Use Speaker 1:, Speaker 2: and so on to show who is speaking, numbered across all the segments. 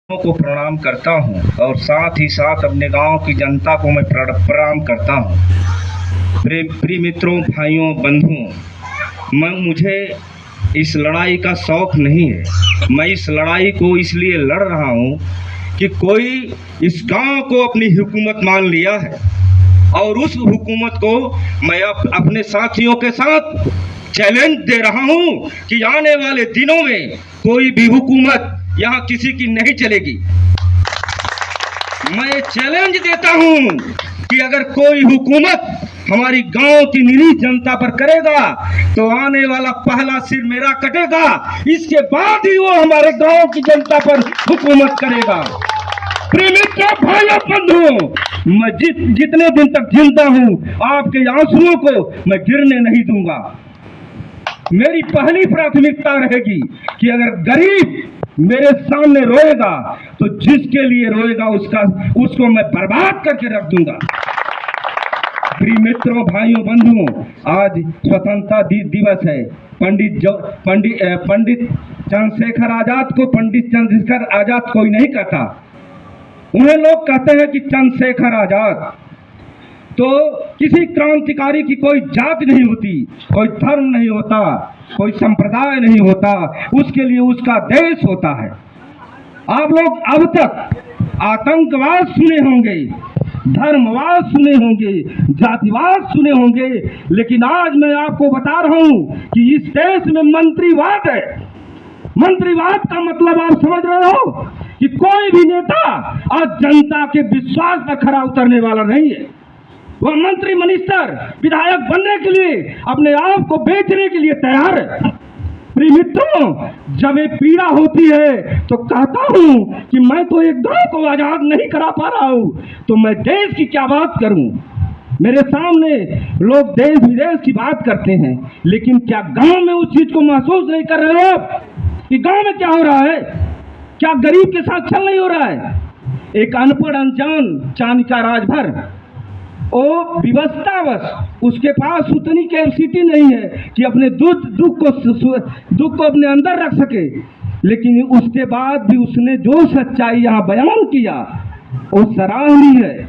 Speaker 1: को प्रणाम करता हूं और साथ ही साथ अपने गांव की जनता को मैं प्रणाम करता हूं। प्रिय मित्रों, भाइयों, बंधुओं, मुझे इस लड़ाई का शौक नहीं है। मैं इस लड़ाई को इसलिए लड़ रहा हूं कि कोई इस गांव को अपनी हुकूमत मान लिया है और उस हुकूमत को मैं अपने साथियों के साथ चैलेंज दे रहा हूं कि आने वाले दिनों में कोई भी हुकूमत यहाँ किसी की नहीं चलेगी। मैं चैलेंज देता हूं कि अगर कोई हुकूमत हमारी गांव की निरीह जनता पर करेगा तो आने वाला पहला सिर मेरा कटेगा, इसके बाद ही वो हमारे गांव की जनता पर हुकूमत करेगा। प्रिय मित्रों, भाइयों, बंधुओं, मैं जितने दिन तक जिंदा हूं आपके आंसुओं को मैं गिरने नहीं दूंगा। मेरी पहली प्राथमिकता रहेगी कि अगर गरीब मेरे सामने रोएगा तो जिसके लिए रोएगा उसको मैं बर्बाद करके रख दूंगा। प्रिय मित्रों, भाइयों, बंधुओं, आज स्वतंत्रता दिवस है। पंडित चंद्रशेखर आजाद को पंडित चंद्रशेखर आजाद कोई नहीं कहता, उन्हें लोग कहते हैं कि चंद्रशेखर आजाद। तो किसी क्रांतिकारी की कोई जात नहीं होती, कोई धर्म नहीं होता, कोई संप्रदाय नहीं होता, उसके लिए उसका देश होता है। आप लोग अब तक आतंकवाद सुने होंगे, धर्मवाद सुने होंगे, जातिवाद सुने होंगे, लेकिन आज मैं आपको बता रहा हूं कि इस देश में मंत्रीवाद है। मंत्रीवाद का मतलब आप समझ रहे हो कि कोई भी नेता आज जनता के विश्वास पर खरा उतरने वाला नहीं है। वह मंत्री, मिनिस्टर, विधायक बनने के लिए अपने आप को बेचने के लिए तैयार है। प्रिय मित्रों, जब ये पीड़ा होती है तो कहता हूं कि मैं तो एक गांव को आजाद नहीं करा पा रहा हूं तो मैं देश की क्या बात करूं। मेरे सामने लोग देश विदेश की बात करते हैं, लेकिन क्या गांव में उस चीज को महसूस नहीं कर रहे हो कि गांव में क्या हो रहा है? क्या गरीब के साथ छल नहीं हो रहा है? एक अनपढ़ अंजान चांद का राजभर, वो विवशतावश उसके पास उतनी कैपेसिटी नहीं है कि अपने दुख को अपने अंदर रख सके, लेकिन उसके बाद भी उसने जो सच्चाई यहाँ बयान किया वो सराहनीय है।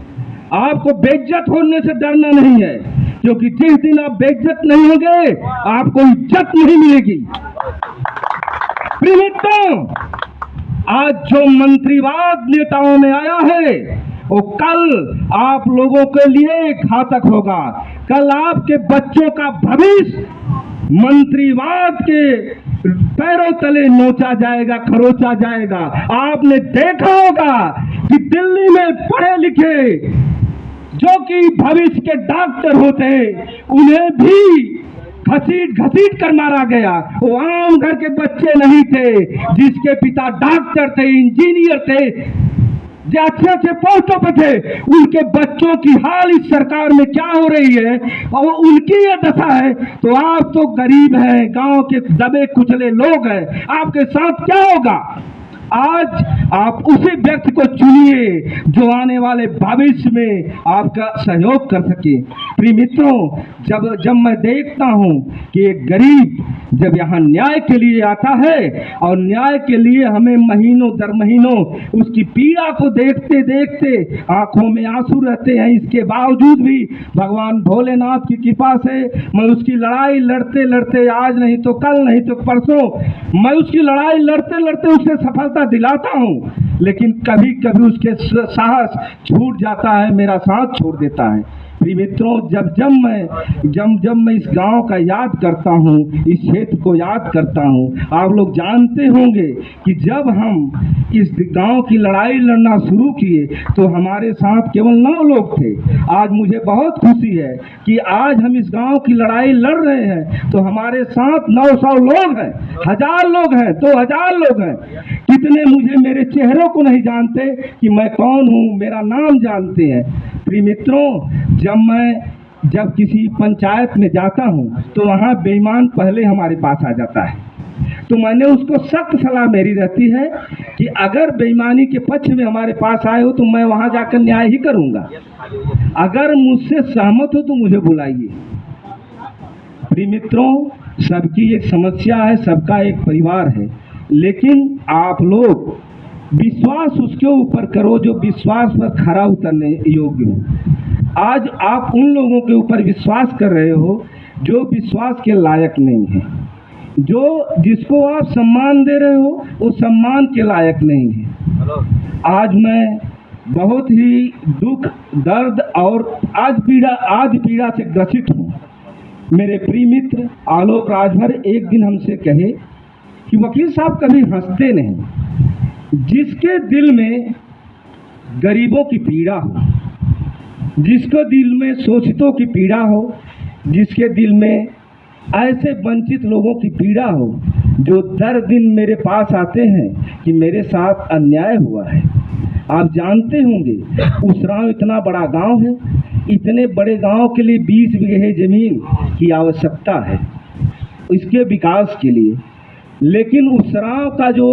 Speaker 1: आपको बेइज्जत होने से डरना नहीं है, क्योंकि जिस दिन आप बेइज्जत नहीं होंगे आपको इज्जत नहीं मिलेगी। प्रिय मित्रों, आज जो मंत्रीवाद नेताओं में आया है वो कल आप लोगों के लिए घातक होगा। कल आपके बच्चों का भविष्य मंत्रीवाद के पैरों तले नोचा जाएगा, खरोचा जाएगा। आपने देखा होगा कि दिल्ली में पढ़े लिखे जो कि भविष्य के डॉक्टर होते हैं उन्हें भी घसीट कर मारा गया। वो आम घर के बच्चे नहीं थे, जिसके पिता डॉक्टर थे, इंजीनियर थे, जो अच्छे अच्छे पोस्टों पे थे, उनके बच्चों की हाल इस सरकार में क्या हो रही है और उनकी ये दशा है। तो आप तो गरीब हैं, गांव के दबे कुचले लोग हैं, आपके साथ क्या होगा? आज आप उसी व्यक्ति को चुनिए जो आने वाले भविष्य में आपका सहयोग कर सके। प्रिय मित्रों, जब मैं देखता हूं कि एक गरीब जब यहाँ न्याय के लिए आता है और न्याय के लिए हमें महीनों दर महीनों उसकी पीड़ा को देखते देखते आंखों में आंसू रहते हैं, इसके बावजूद भी भगवान भोलेनाथ की कृपा से मैं उसकी लड़ाई लड़ते लड़ते, आज नहीं तो कल, नहीं तो परसों, मैं उसकी लड़ाई लड़ते लड़ते उसे सफलता दिलाता हूं, लेकिन कभी कभी उसके साहस छूट जाता है, मेरा साथ छोड़ देता है। प्रिय मित्रों, जब मैं इस गांव का याद करता हूं, इस क्षेत्र को याद करता हूं, आप लोग जानते होंगे कि जब हम इस गांव की लड़ाई लड़ना शुरू किए तो हमारे साथ केवल 9 लोग थे। आज मुझे बहुत खुशी है कि आज हम इस गांव की लड़ाई लड़ रहे हैं तो हमारे साथ 900 लोग हैं, 1000 लोग हैं, 2000 लोग हैं। कितने मुझे मेरे चेहरों को नहीं जानते कि मैं कौन हूं, मेरा नाम जानते हैं। प्रिय मित्रों, जब किसी पंचायत में जाता हूं तो वहां बेईमान पहले हमारे पास आ जाता है, तो मैंने उसको सख्त सलाह मेरी रहती है कि अगर बेईमानी के पक्ष में हमारे पास आए हो तो मैं वहां जाकर न्याय ही करूंगा, अगर मुझसे सहमत हो तो मुझे बुलाइए। प्रिय मित्रों, सबकी एक समस्या है, सबका एक परिवार है, लेकिन आप लोग विश्वास उसके ऊपर करो जो विश्वास पर खरा उतरने योग्य हो। आज आप उन लोगों के ऊपर विश्वास कर रहे हो जो विश्वास के लायक नहीं है, जो जिसको आप सम्मान दे रहे हो वो सम्मान के लायक नहीं है। आज मैं बहुत ही दुख, दर्द और आज पीड़ा से ग्रसित हूँ। मेरे प्रिय मित्र आलोक राजभर एक दिन हमसे कहे कि वकील साहब कभी हंसते नहीं। जिसके दिल में गरीबों की पीड़ा हो, जिसके दिल में शोषितों की पीड़ा हो, जिसके दिल में ऐसे वंचित लोगों की पीड़ा हो जो दर दिन मेरे पास आते हैं कि मेरे साथ अन्याय हुआ है। आप जानते होंगे उसराव इतना बड़ा गांव है, इतने बड़े गांव के लिए 20 बीघे जमीन की आवश्यकता है इसके विकास के लिए, लेकिन उसराव का जो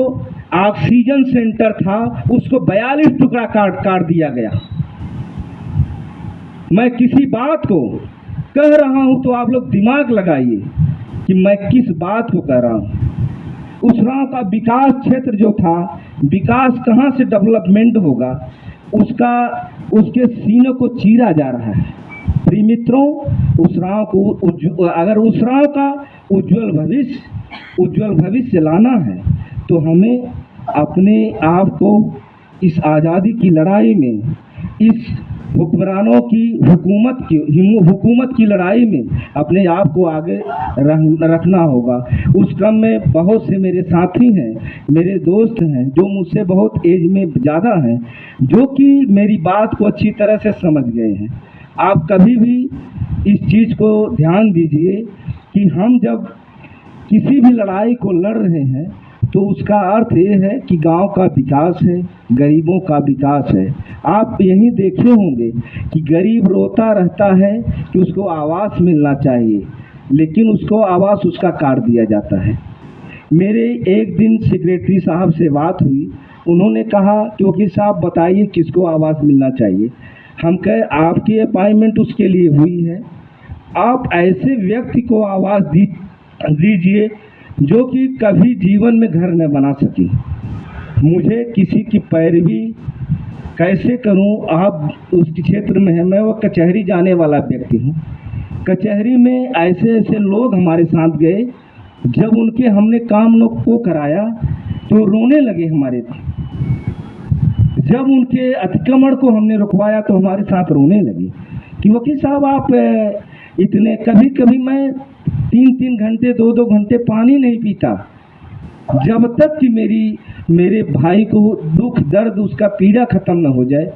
Speaker 1: ऑक्सीजन सेंटर था उसको 42 टुकड़ा काट दिया गया। मैं किसी बात को कह रहा हूं तो आप लोग दिमाग लगाइए कि मैं किस बात को कह रहा हूं। उसराव का विकास क्षेत्र जो था, विकास कहां से डेवलपमेंट होगा उसके सीने को चीरा जा रहा है। प्रिय मित्रों, उसराव को अगर उसराव का उज्जवल भविष्य लाना है तो हमें अपने आप को इस आज़ादी की लड़ाई में, इस हुक्मरानों की हुकूमत की लड़ाई में अपने आप को आगे रखना होगा। उस क्रम में बहुत से मेरे साथी हैं, मेरे दोस्त हैं जो मुझसे बहुत एज में ज़्यादा हैं, जो कि मेरी बात को अच्छी तरह से समझ गए हैं। आप कभी भी इस चीज़ को ध्यान दीजिए कि हम जब किसी भी लड़ाई को लड़ रहे हैं तो उसका अर्थ ये है कि गांव का विकास है, गरीबों का विकास है। आप यही देखे होंगे कि गरीब रोता रहता है कि उसको आवास मिलना चाहिए, लेकिन उसको आवास उसका काट दिया जाता है। मेरे एक दिन सेक्रेटरी साहब से बात हुई, उन्होंने कहा कि वकील साहब बताइए किसको आवास मिलना चाहिए। हम कहे आपकी अपॉइंटमेंट उसके लिए हुई है, आप ऐसे व्यक्ति को आवास दीजिए जो कि कभी जीवन में घर न बना सके। मुझे किसी की पैरवी कैसे करूं, आप उस क्षेत्र में हैं, मैं वो कचहरी जाने वाला व्यक्ति हूं। कचहरी में ऐसे ऐसे लोग हमारे साथ गए, जब उनके हमने काम लोग को कराया तो रोने लगे हमारे। जब उनके अतिक्रमण को हमने रुकवाया तो हमारे साथ रोने लगे कि वकील साहब आप इतने, कभी कभी मैं 3-3 घंटे 2-2 घंटे पानी नहीं पीता जब तक कि मेरे भाई को दुख दर्द उसका पीड़ा खत्म न हो जाए।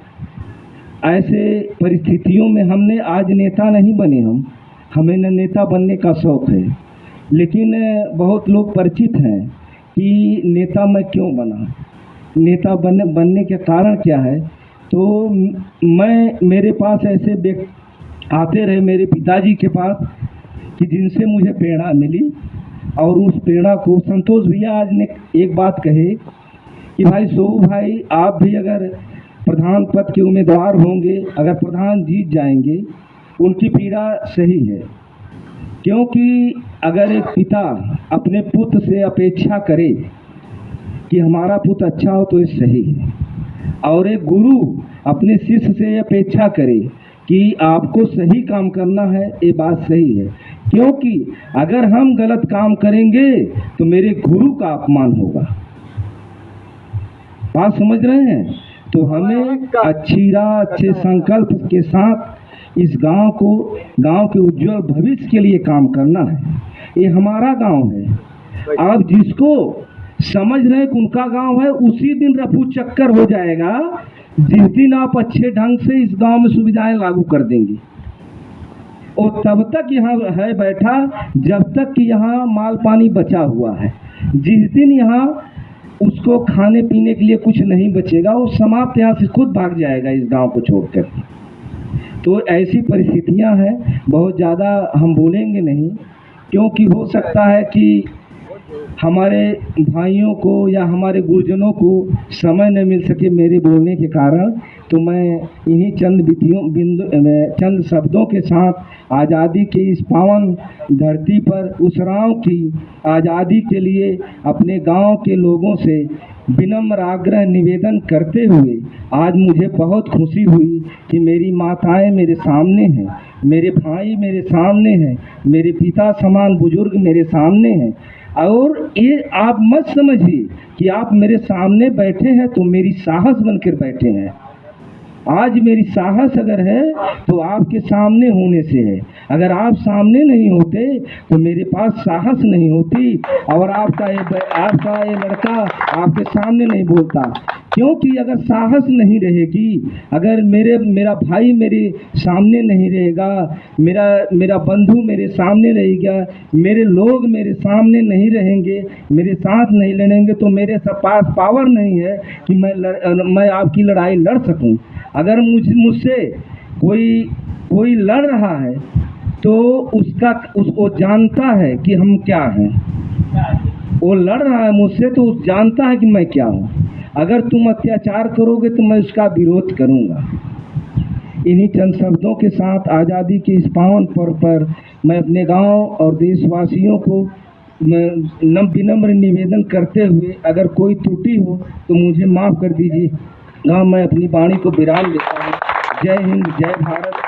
Speaker 1: ऐसे परिस्थितियों में हमने आज नेता नहीं बने, हमें न नेता बनने का शौक़ है, लेकिन बहुत लोग परिचित हैं कि नेता मैं क्यों बना, नेता बनने के कारण क्या है। तो मेरे पास ऐसे व्यक्ति आते रहे मेरे पिताजी के पास कि जिनसे मुझे प्रेरणा मिली, और उस प्रेरणा को संतोष भैया आज ने एक बात कहे कि भाई सोबू भाई, आप भी अगर प्रधान पद के उम्मीदवार होंगे, अगर प्रधान जीत जाएंगे, उनकी पीड़ा सही है, क्योंकि अगर एक पिता अपने पुत्र से अपेक्षा करे कि हमारा पुत्र अच्छा हो तो ये सही है, और एक गुरु अपने शिष्य से अपेक्षा करे कि आपको सही काम करना है, ये बात सही है। क्योंकि अगर हम गलत काम करेंगे तो मेरे गुरु का अपमान होगा। बात समझ रहे हैं? तो हमें अच्छी राह, अच्छे संकल्प के साथ इस गांव के उज्जवल भविष्य के लिए काम करना है। ये हमारा गांव है। आप जिसको समझ रहे हैं कि उनका गांव है, उसी दिन रफू चक्कर हो जाएगा जिस दिन आप अच्छे ढंग से इस गांव में सुविधाएं लागू कर देंगे। और तब तक यहाँ है बैठा जब तक कि यहाँ माल पानी बचा हुआ है। जिस दिन यहाँ उसको खाने पीने के लिए कुछ नहीं बचेगा, वो समाप्त यहाँ से खुद भाग जाएगा इस गांव को छोड़कर। तो ऐसी परिस्थितियाँ हैं, बहुत ज़्यादा हम बोलेंगे नहीं, क्योंकि हो सकता है कि हमारे भाइयों को या हमारे गुरुजनों को समय न मिल सके मेरे बोलने के कारण। तो मैं इन्हीं चंद शब्दों के साथ आज़ादी की इस पावन धरती पर उसराव की आज़ादी के लिए अपने गांव के लोगों से विनम्र आग्रह निवेदन करते हुए आज मुझे बहुत खुशी हुई कि मेरी माताएं मेरे सामने हैं, मेरे भाई मेरे सामने हैं, मेरे पिता समान बुजुर्ग मेरे सामने हैं। और ये आप मत समझिए कि आप मेरे सामने बैठे हैं तो मेरी साहस बनकर बैठे हैं। आज मेरी साहस अगर है तो आपके सामने होने से है। अगर आप सामने नहीं होते तो मेरे पास साहस नहीं होती और आपका ये लड़का आपके सामने नहीं बोलता। क्योंकि अगर साहस नहीं रहेगी, अगर मेरा भाई मेरे सामने नहीं रहेगा, मेरा बंधु मेरे सामने रहेगा, मेरे लोग मेरे सामने नहीं रहेंगे, मेरे साथ नहीं लड़ेंगे, तो मेरे पास पावर नहीं है कि मैं आपकी लड़ाई लड़ सकूं। अगर मुझसे कोई लड़ रहा है तो उसको जानता है कि हम क्या हैं। वो लड़ रहा है मुझसे तो जानता है कि मैं क्या हूँ। अगर तुम अत्याचार करोगे तो मैं उसका विरोध करूँगा। इन्हीं चंद शब्दों के साथ आज़ादी के इस पावन पर्व पर मैं अपने गांव और देशवासियों को विनम्र निवेदन करते हुए अगर कोई त्रुटि हो तो मुझे माफ़ कर दीजिए। मैं अपनी वाणी को विराम देता हूँ। जय हिंद, जय भारत।